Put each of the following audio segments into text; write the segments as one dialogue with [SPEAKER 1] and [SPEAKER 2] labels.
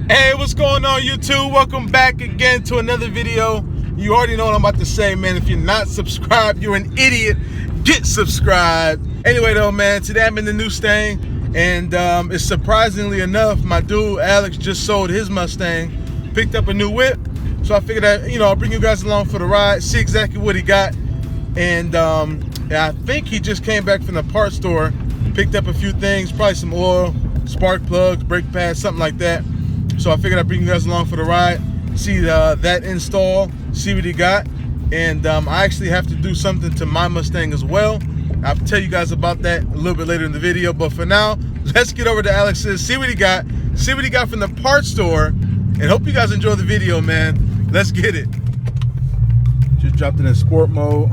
[SPEAKER 1] Hey, what's going on, YouTube? Welcome back again to another video. You already know what I'm about to say, man. If you're not subscribed, you're an idiot. Get subscribed. Anyway, though, man, today I'm in the new Mustang, and it's surprisingly enough, my dude Alex just sold his Mustang, picked up a new whip. So I figured that, I'll bring you guys along for the ride, see exactly what he got. And I think he just came back from the parts store, picked up a few things, probably some oil, spark plugs, brake pads, something like that. So I figured I'd bring you guys along for the ride, see that install, see what he got. And I actually have to do something to my Mustang as well. I'll tell you guys about that a little bit later in the video. But for now, let's get over to Alex's, see what he got from the parts store, and hope you guys enjoy the video, man. Let's get it. Just dropped it in sport mode.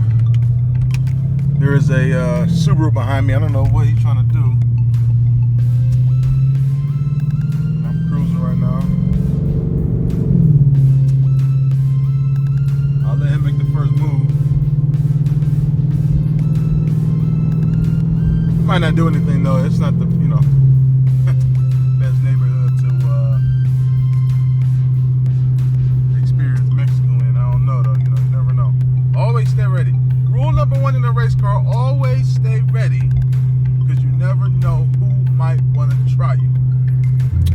[SPEAKER 1] There is a Subaru behind me. I don't know what he's trying to do. I'm cruising right now. I'll let him make the first move. He might not do anything though. It's not the, best neighborhood to experience Mexico in. I don't know though. You never know. Always stay ready. Rule number one in a race car, always stay ready, because you never know who might want to try you.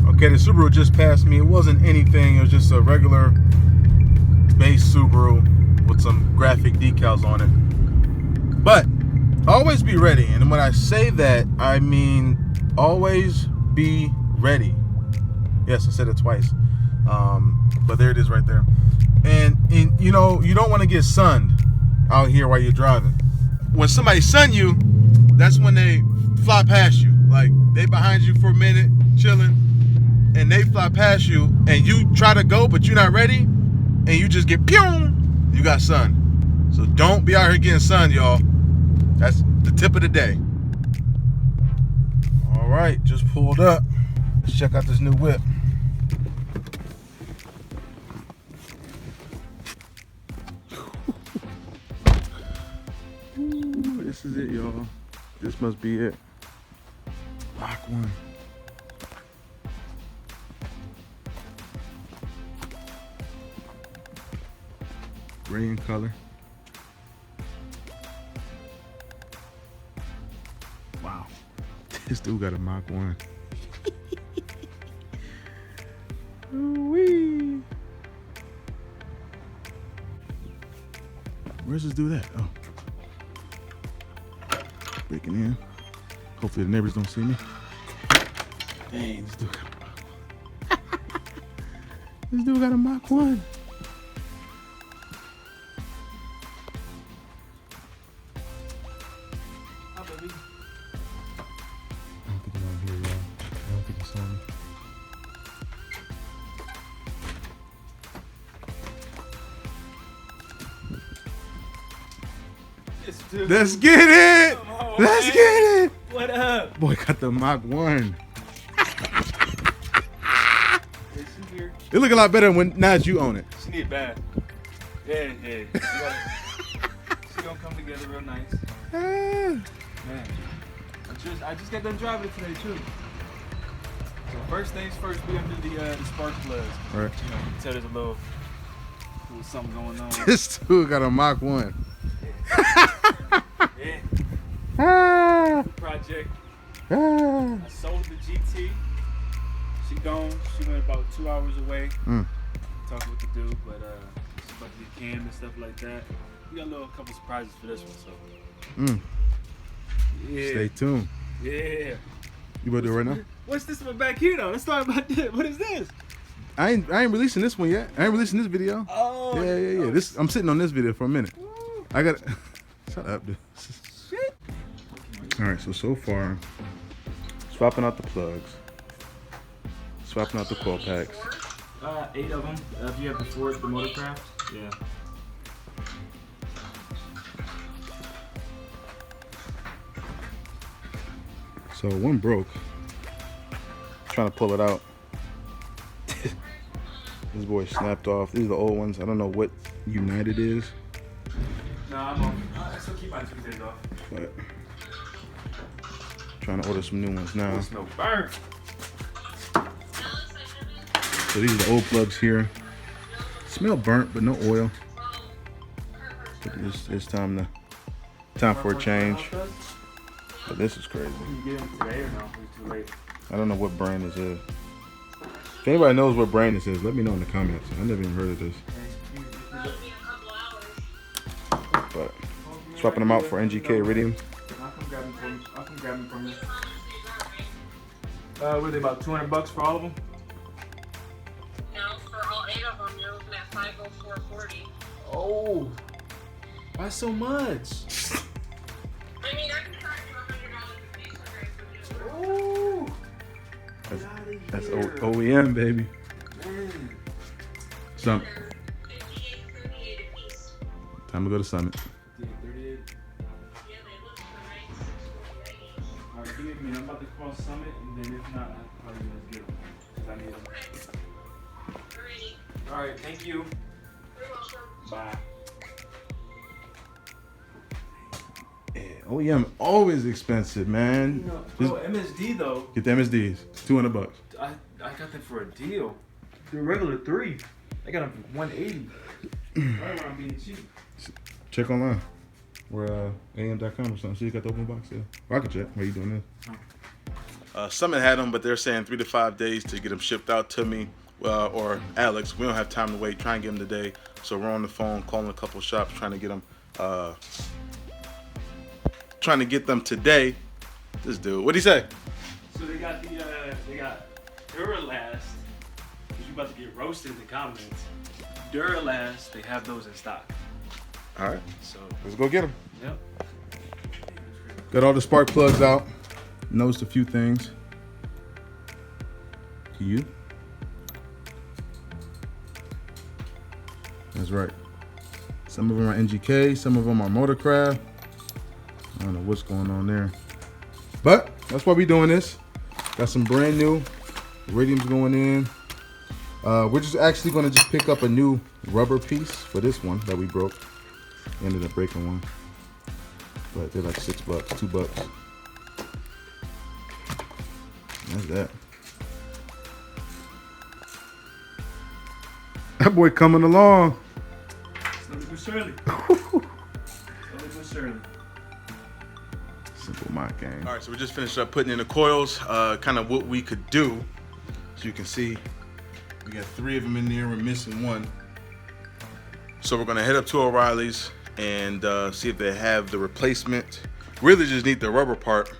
[SPEAKER 1] Okay, the Subaru just passed me. It wasn't anything. It was just a regular base Subaru with some graphic decals on it. But always be ready. And when I say that, I mean always be ready. Yes, I said it twice. But there it is right there. And you don't want to get sunned out here while you're driving. When somebody sun you, that's when they fly past you. Like, they behind you for a minute, chilling, and they fly past you, and you try to go, but you're not ready, and you just get pew, you got sun. So don't be out here getting sun, y'all. That's the tip of the day. All right, just pulled up. Let's check out this new whip. This is it, y'all. This must be it. Mach 1. Gray in color. Wow. This dude got a Mach 1. Ooh-wee. Where's this dude at? Oh. Breaking in. Hopefully the neighbors don't see me. Dang, this dude got a Mach 1. This dude got a Mach 1.
[SPEAKER 2] Hi, baby.
[SPEAKER 1] I don't think he's on here, y'all. I don't think he saw me. Let's get it!
[SPEAKER 2] On,
[SPEAKER 1] Let's
[SPEAKER 2] man.
[SPEAKER 1] get it!
[SPEAKER 2] What up?
[SPEAKER 1] Boy got the Mach 1.
[SPEAKER 2] She here.
[SPEAKER 1] It look a lot better when now that you own it.
[SPEAKER 2] She need a bath. Yeah. She gonna come together real nice. Man, I just got done driving it today too. So first things first, we gonna do the spark plugs.
[SPEAKER 1] Right.
[SPEAKER 2] You can tell there's a little something going on.
[SPEAKER 1] This dude got a Mach 1.
[SPEAKER 2] Yeah.
[SPEAKER 1] Ah,
[SPEAKER 2] Project.
[SPEAKER 1] ah.
[SPEAKER 2] I sold the GT. She gone. She went about 2 hours away. Talking with the dude, but she's about to get canned and stuff like that. We got a couple surprises for this one, so. Yeah.
[SPEAKER 1] Stay tuned.
[SPEAKER 2] Yeah.
[SPEAKER 1] You better do it right now?
[SPEAKER 2] What's this one back here though? Let's talk about this. What is this?
[SPEAKER 1] I ain't releasing this one yet. I ain't releasing this video.
[SPEAKER 2] Oh.
[SPEAKER 1] Yeah. I'm sitting on this video for a minute.
[SPEAKER 2] Woo.
[SPEAKER 1] I got shut up, dude.
[SPEAKER 2] Shit.
[SPEAKER 1] Alright, so far, swapping out the plugs, swapping out the coil packs.
[SPEAKER 2] 8 of them. If you have the Ford, the Motorcraft. Yeah.
[SPEAKER 1] So one broke. Trying to pull it out. This boy snapped off. These are the old ones. I don't know what United is.
[SPEAKER 2] No, I'm off. I still keep my 2 days off.
[SPEAKER 1] But trying to order some new ones now.
[SPEAKER 2] There's no burn.
[SPEAKER 1] So these are the old plugs here. Smell burnt, but no oil. But it's time for a change. But this is crazy.
[SPEAKER 2] Can you get them today or no? It's too late.
[SPEAKER 1] I don't know what brand this is. If anybody knows what brand this is, let me know in the comments. I never even heard of this. But swapping them out for NGK Iridium.
[SPEAKER 2] I'll come grab them from you. What are they, about $200 for all of them?
[SPEAKER 3] No, for all 8 of them, you're looking at $504.40.
[SPEAKER 2] Oh, why so much?
[SPEAKER 3] I mean, I can charge you $100 a piece for it.
[SPEAKER 2] Oh,
[SPEAKER 1] That's OEM, baby.
[SPEAKER 2] man.
[SPEAKER 1] Some.
[SPEAKER 3] $58.38 a piece.
[SPEAKER 1] Time to go to Summit.
[SPEAKER 2] Yeah, 38.
[SPEAKER 3] Yeah, they look for $96.48.
[SPEAKER 2] All right, give me. I'm about to call Summit, and then if not, I'll probably just get them because I need them.
[SPEAKER 3] Alrighty.
[SPEAKER 2] All right, thank you.
[SPEAKER 3] You're welcome.
[SPEAKER 2] Bye.
[SPEAKER 1] Yeah, OEM always expensive, man.
[SPEAKER 2] Bro, MSD though.
[SPEAKER 1] Get the MSDs, $200.
[SPEAKER 2] I got them for a deal. The regular 3. I got them for $180. Right around being cheap.
[SPEAKER 1] Check online. Or am.com or something. See, you got the open box there. Well, I can check. Why you doing this? Summit had them, but they're saying 3 to 5 days to get them shipped out to me. Or Alex. We don't have time to wait. Try and get them today. So we're on the phone calling a couple shops trying to get them. Trying to get them today. This dude, what'd he say?
[SPEAKER 2] So they got Duralast. You about to get roasted in the comments. Duralast, they have those in stock.
[SPEAKER 1] All right,
[SPEAKER 2] So
[SPEAKER 1] let's go get them.
[SPEAKER 2] yep.
[SPEAKER 1] Got all the spark plugs out. Noticed a few things. To you. That's right. Some of them are NGK, some of them are Motorcraft. I don't know what's going on there. But that's why we're doing this. Got some brand new iridiums going in. We're just actually going to just pick up a new rubber piece for this one that we broke. Ended up breaking one. But they're like $6, $2. That's that. That boy coming along.
[SPEAKER 2] Slowly but surely.
[SPEAKER 1] Simple Mach game. All right, so we just finished up putting in the coils, kind of what we could do. As you can see, we got 3 of them in there. We're missing one. So we're gonna head up to O'Reilly's and see if they have the replacement. Really just need the rubber part.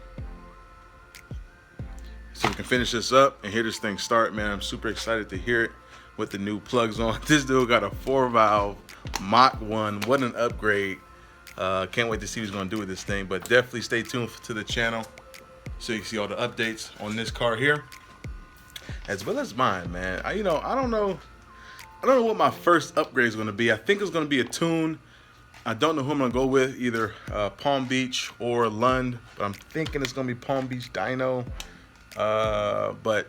[SPEAKER 1] So we can finish this up and hear this thing start, man. I'm super excited to hear it with the new plugs on. This dude got a 4-valve Mach 1. What an upgrade. Can't wait to see what he's gonna do with this thing, but definitely stay tuned to the channel so you can see all the updates on this car here, as well as mine, man. I don't know what my first upgrade is gonna be. I think it's gonna be a tune. I don't know who I'm gonna go with, either Palm Beach or Lund, but I'm thinking it's gonna be Palm Beach Dyno. But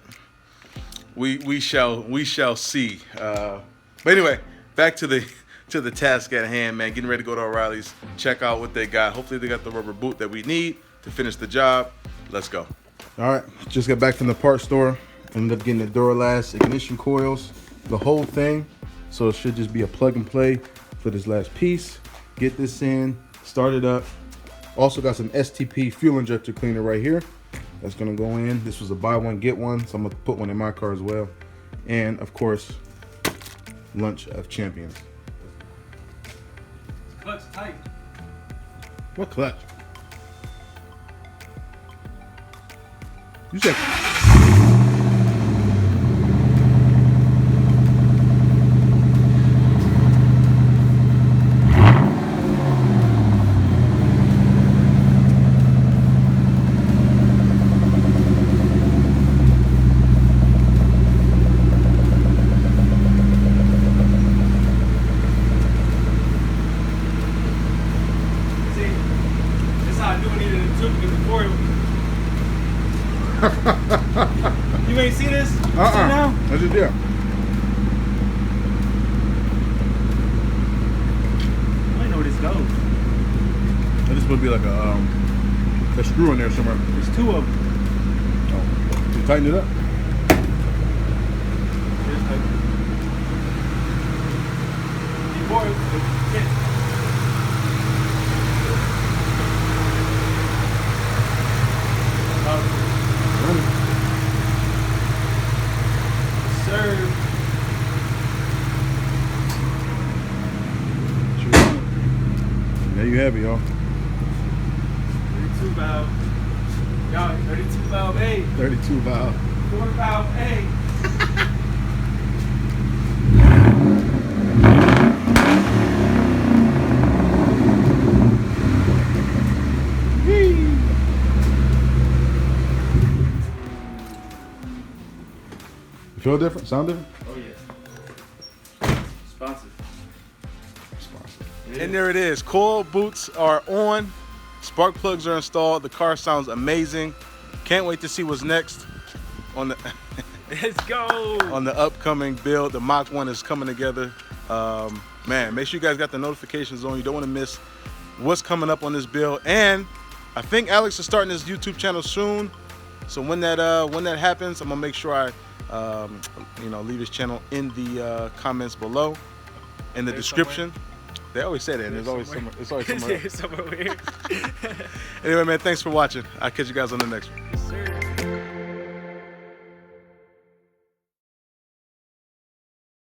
[SPEAKER 1] we shall see. But anyway, back to the task at hand, man. Getting ready to go to O'Reilly's, check out what they got. Hopefully they got the rubber boot that we need to finish the job. Let's go. All right, just got back from the parts store. Ended up getting the Duralast ignition coils, the whole thing. So it should just be a plug and play for this last piece. Get this in, start it up. Also got some STP fuel injector cleaner right here. That's gonna go in. This was a buy one, get one. So I'm gonna put one in my car as well. And of course, lunch of champions.
[SPEAKER 2] Clutch tight.
[SPEAKER 1] What clutch? You said.
[SPEAKER 2] You ain't see this? See now?
[SPEAKER 1] I just did.
[SPEAKER 2] I don't know where this goes.
[SPEAKER 1] This would be like a screw in there somewhere.
[SPEAKER 2] There's 2 of them.
[SPEAKER 1] Oh, you tighten it up.
[SPEAKER 2] There's like sir.
[SPEAKER 1] There you have it, y'all.
[SPEAKER 2] 32 valve. Y'all, 32 valve A.
[SPEAKER 1] 32 valve.
[SPEAKER 2] 4 valve A.
[SPEAKER 1] You feel different? Sound different?
[SPEAKER 2] Oh yeah. Sponsored.
[SPEAKER 1] And there it is. Coil boots are on. Spark plugs are installed. The car sounds amazing. Can't wait to see what's next on the
[SPEAKER 2] Let's go.
[SPEAKER 1] on the upcoming build. The Mach 1 is coming together. Man, make sure you guys got the notifications on. You don't want to miss what's coming up on this build. And I think Alex is starting his YouTube channel soon. So when that happens, I'm gonna make sure I leave his channel in the comments below, in the description.
[SPEAKER 2] Somewhere.
[SPEAKER 1] They always say that, and there's always somewhere. It's always somewhere else.
[SPEAKER 2] Somewhere weird.
[SPEAKER 1] Anyway, man, thanks for watching. I'll catch you guys on the next one.